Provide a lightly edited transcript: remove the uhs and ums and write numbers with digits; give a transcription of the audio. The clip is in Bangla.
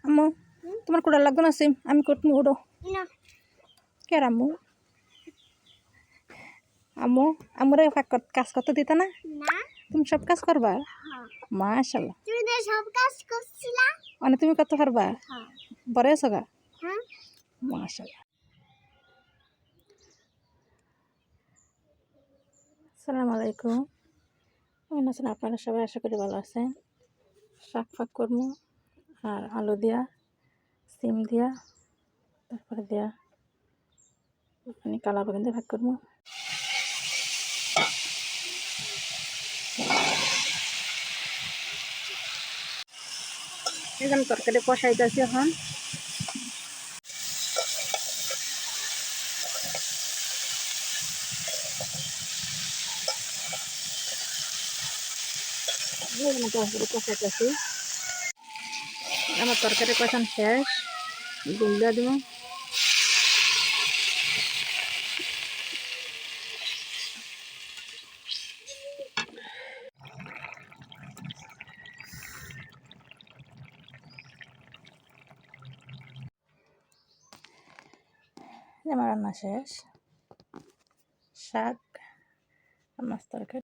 আম্মু তোমার কোটা লাগবে না সিম আমি কটমু ওডো না কে আম্মু আম্মু আমরে কাজ করতে দিতা না না তুমি সব কাজ করবা হ্যাঁ মাশাআল্লাহ তুমি তো সব কাজ করছিলা মানে তুমি করতে পারবা হ্যাঁ বড় আছো গা হ্যাঁ মাশাআল্লাহ। আসসালামু আলাইকুম। কেমন আছেন আপনারা সবাই? আশা করি ভালো আছেন। শাক ফাক করবো আর আলু দিয়া সিম দিয়া তারপরে দিয়া মানে কালা বেগুন দিয়ে ভাগ করবো। এখানে তরকারি কষাইতেছি এখন। কষাইতেছি আমার তরকারি কষান শেষ, গুল দিয়ে দিব। আমার রান্না শেষ, শাক আর মাছ তরকারি।